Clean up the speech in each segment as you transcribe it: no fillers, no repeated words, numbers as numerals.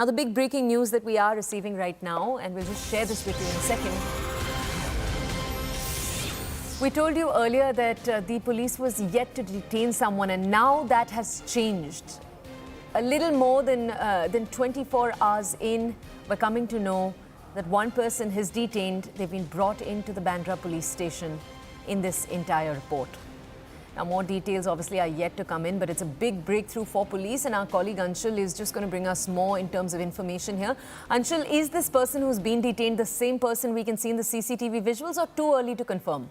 Now, the big breaking news that we are receiving right now, and we'll just share this with you in a second. We told you earlier that the police was yet to detain someone, and now that has changed. A little more than 24 hours in, we're coming to know that one person is detained. They've been brought into the Bandra police station in this entire report. Now, more details obviously are yet to come in, but it's a big breakthrough for police, and our colleague Anshul is just going to bring us more in terms of information here. Anshul, is this person who's been detained the same person we can see in the CCTV visuals, or too early to confirm?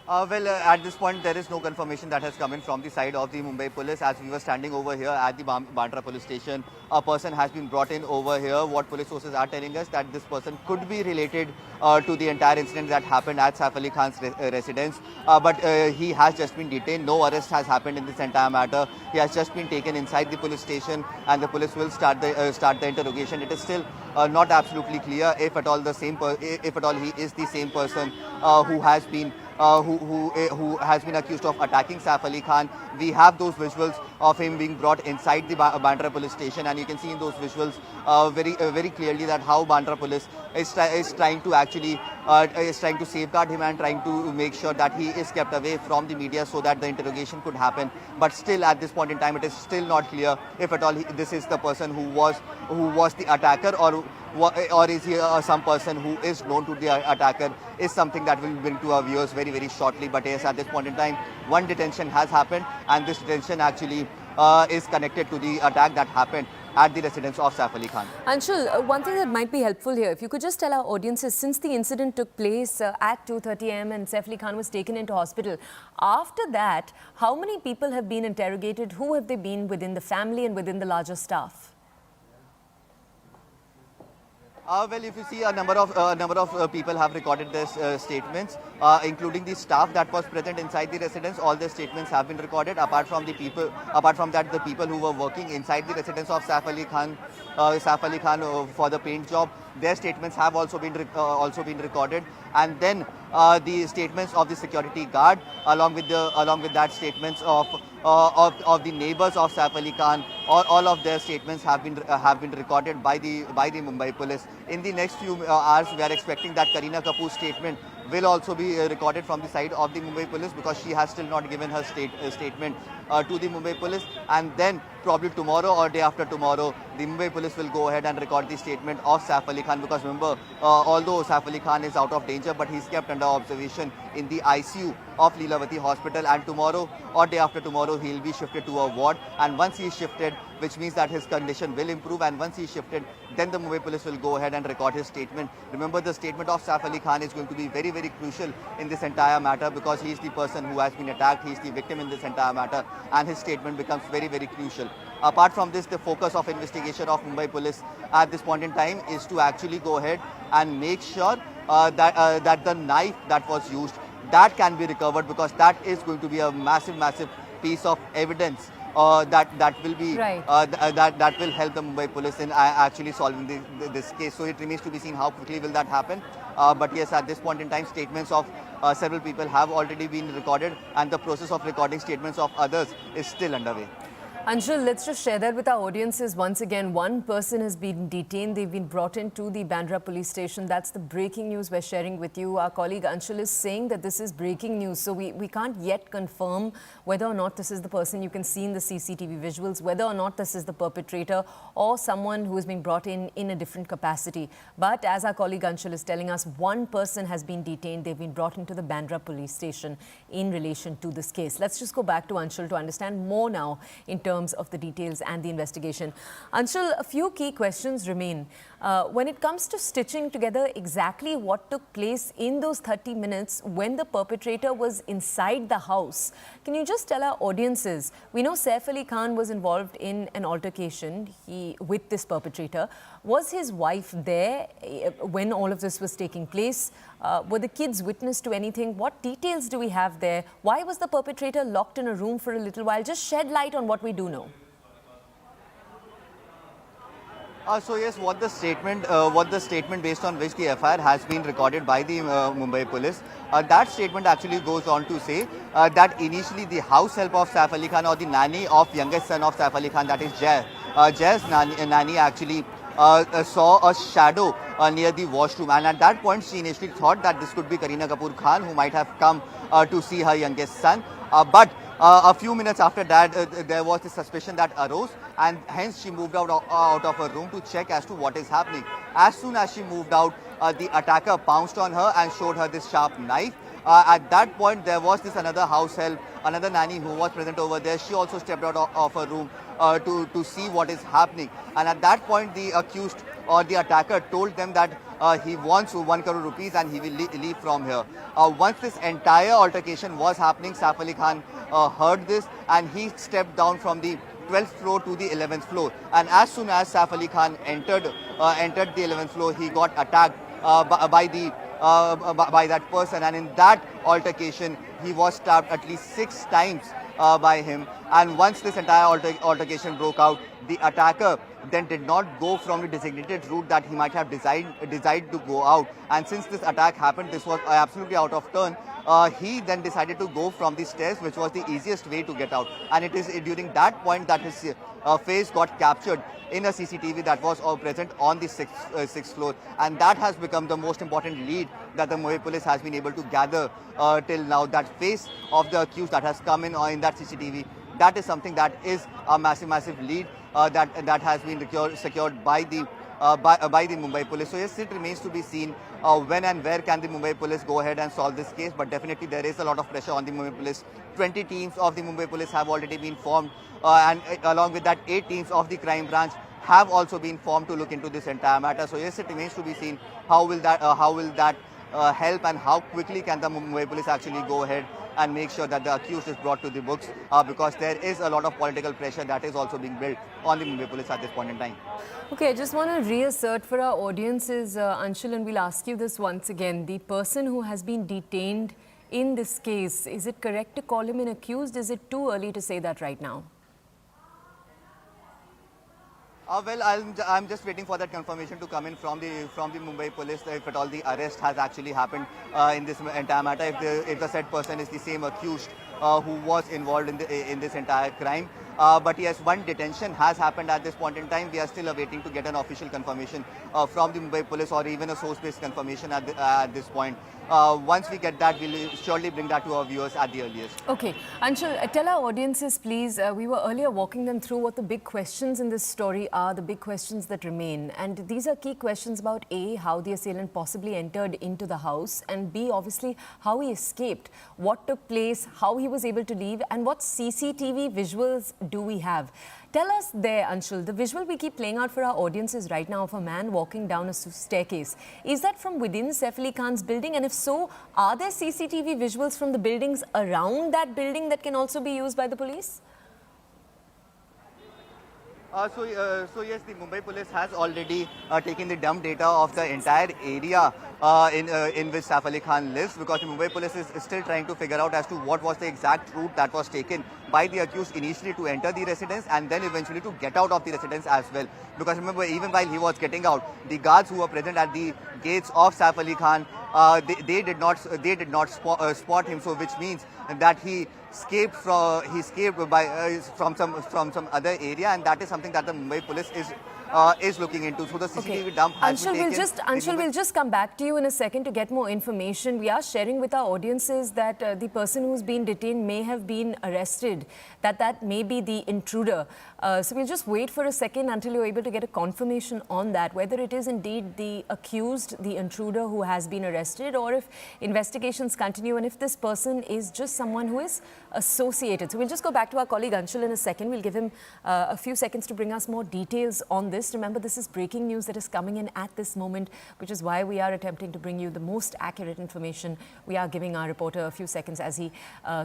At this point, there is no confirmation that has come in from the side of the Mumbai Police. As we were standing over here at the Bandra police station, a person has been brought in over here. What police sources are telling us that this person could be related to the entire incident that happened at Saif Ali Khan's residence. But he has just been detained. No arrest has happened in this entire matter. He has just been taken inside the police station, and the police will start the interrogation. It is still not absolutely clear if at all he is the same person who has been accused of attacking Saif Ali Khan. We have those visuals of him being brought inside the Bandra police station, and you can see in those visuals very clearly that how Bandra police is trying to safeguard him and trying to make sure that he is kept away from the media so that the interrogation could happen. But still, at this point in time, it is still not clear if at all this is the person who was the attacker, or is he some person who is known to the attacker, is something that will bring to our viewers very shortly. But yes, at this point in time, one detention has happened, and this detention actually is connected to the attack that happened at the residence of Saif Ali Khan. Anshul, one thing that might be helpful here, if you could just tell our audiences, since the incident took place at 2:30 a.m. and Saif Ali Khan was taken into hospital, after that, how many people have been interrogated? Who have they been within the family and within the larger staff? If you see, a number of people have recorded their statements, including the staff that was present inside the residence. All their statements have been recorded. Apart from that, the people who were working inside the residence of Saif Ali Khan for the paint job, their statements have also been recorded. And then the statements of the security guard, along with that statements of the neighbors of Saif Ali Khan, all of their statements have been recorded by the Mumbai Police. In the next few hours, we are expecting that Kareena Kapoor's statement will also be recorded from the side of the Mumbai Police, because she has still not given her statement to the Mumbai Police. And then probably tomorrow or day after tomorrow, the Mumbai Police will go ahead and record the statement of Saif Ali Khan, because remember, although Saif Ali Khan is out of danger, but he's kept under observation in the ICU of Leelavati Hospital, and tomorrow or day after tomorrow he'll be shifted to a ward. And once he's shifted, which means that his condition will improve, and once he's shifted, then the Mumbai Police will go ahead and record his statement. Remember, the statement of Saif Ali Khan is going to be very crucial in this entire matter, because he's the person who has been attacked, he's the victim in this entire matter, and his statement becomes very crucial. Apart from this, the focus of investigation of Mumbai Police at this point in time is to actually go ahead and make sure that the knife that was used, that can be recovered, because that is going to be a massive piece of evidence that will be that will help the Mumbai Police in actually solving this case. So it remains to be seen how quickly will that happen. But yes, at this point in time, statements of several people have already been recorded, and the process of recording statements of others is still underway. Anshul, let's just share that with our audiences once again. One person has been detained. They've been brought into the Bandra police station. That's the breaking news we're sharing with you. Our colleague Anshul is saying that this is breaking news. So we can't yet confirm whether or not this is the person you can see in the CCTV visuals, whether or not this is the perpetrator or someone who is being brought in a different capacity. But as our colleague Anshul is telling us, one person has been detained. They've been brought into the Bandra police station in relation to this case. Let's just go back to Anshul to understand more now in terms of the details and the investigation. Anshul, a few key questions remain. When it comes to stitching together exactly what took place in those 30 minutes when the perpetrator was inside the house, can you just tell our audiences, we know Saif Ali Khan was involved in an altercation with this perpetrator. Was his wife there when all of this was taking place? Were the kids witness to anything? What details do we have there? Why was the perpetrator locked in a room for a little while? Just shed light on what we do know. So yes, what the statement based on which the FIR has been recorded by the Mumbai Police, that statement actually goes on to say that initially the house help of Saif Ali Khan, or the nanny of youngest son of Saif Ali Khan, that is Jai, Jay's nanny actually saw a shadow near the washroom, and at that point she initially thought that this could be Kareena Kapoor Khan, who might have come to see her youngest son. But a few minutes after that, there was a suspicion that arose, and hence she moved out of her room to check as to what is happening. As soon as she moved out, the attacker pounced on her and showed her this sharp knife. At that point, there was this another house help, another nanny who was present over there. She also stepped out of her room to see what is happening. And at that point, the accused or the attacker told them that he wants 1 crore rupees and he will leave from here. Once this entire altercation was happening, Saif Ali Khan heard this and he stepped down from the 12th floor to the 11th floor. And as soon as Saif Ali Khan entered the 11th floor, he got attacked by that person, and in that altercation he was stabbed at least 6 times by him. And once this entire altercation broke out, the attacker then did not go from the designated route that he might have decided to go out. And since this attack happened, this was absolutely out of turn. He then decided to go from the stairs, which was the easiest way to get out. And it is during that point that his face got captured in a CCTV that was present on the sixth floor. And that has become the most important lead that the Mumbai Police has been able to gather till now. That face of the accused that has come in that CCTV, that is something that is a massive lead that has been secured by the Mumbai Police. So yes, it remains to be seen when and where can the Mumbai Police go ahead and solve this case. But definitely there is a lot of pressure on the Mumbai Police. 20 teams of the Mumbai Police have already been formed, and along with that 8 teams of the crime branch have also been formed to look into this entire matter. So yes, it remains to be seen how will that help, and how quickly can the Mumbai Police actually go ahead and make sure that the accused is brought to the books, because there is a lot of political pressure that is also being built on the Mumbai Police at this point in time. Okay, I just want to reassert for our audiences, Anshul, and we'll ask you this once again. The person who has been detained in this case, is it correct to call him an accused? Is it too early to say that right now? Well, I'm just waiting for that confirmation to come in from the Mumbai Police, if at all the arrest has actually happened in this entire matter. If the said person is the same accused who was involved in this entire crime. But yes, one detention has happened at this point in time. We are still awaiting to get an official confirmation from the Mumbai Police, or even a source-based confirmation at this point. Once we get that, we'll surely bring that to our viewers at the earliest. Okay. Anshul, tell our audiences, please, we were earlier walking them through what the big questions in this story are, the big questions that remain. And these are key questions about A, how the assailant possibly entered into the house, and B, obviously, how he escaped, what took place, how he was able to leave, and what CCTV visuals do we have? Tell us there, Anshul, the visual we keep playing out for our audiences right now of a man walking down a staircase. Is that from within Saif Ali Khan's building? And if so, are there CCTV visuals from the buildings around that building that can also be used by the police? So yes, the Mumbai Police has already taken the dump data of the entire area in which Saif Ali Khan lives, because the Mumbai Police is still trying to figure out as to what was the exact route that was taken by the accused initially to enter the residence and then eventually to get out of the residence as well. Because remember, even while he was getting out, the guards who were present at the gates of Saif Ali Khan, they did not spot him. So which means that he escaped from some other area, and that is something that the Mumbai Police is looking into. So the CCTV dump has been taken. Anshul, we'll just come back to you in a second to get more information. We are sharing with our audiences that the person who's been detained may have been arrested, that may be the intruder. So we'll just wait for a second until you're able to get a confirmation on that, whether it is indeed the accused, the intruder who has been arrested, or if investigations continue and if this person is just someone who is associated. So we'll just go back to our colleague Anshul in a second. We'll give him a few seconds to bring us more details on this. Remember, this is breaking news that is coming in at this moment, which is why we are attempting to bring you the most accurate information. We are giving our reporter a few seconds as he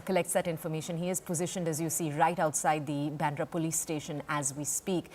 collects that information. He is positioned, as you see, right outside the Bandra police station as we speak.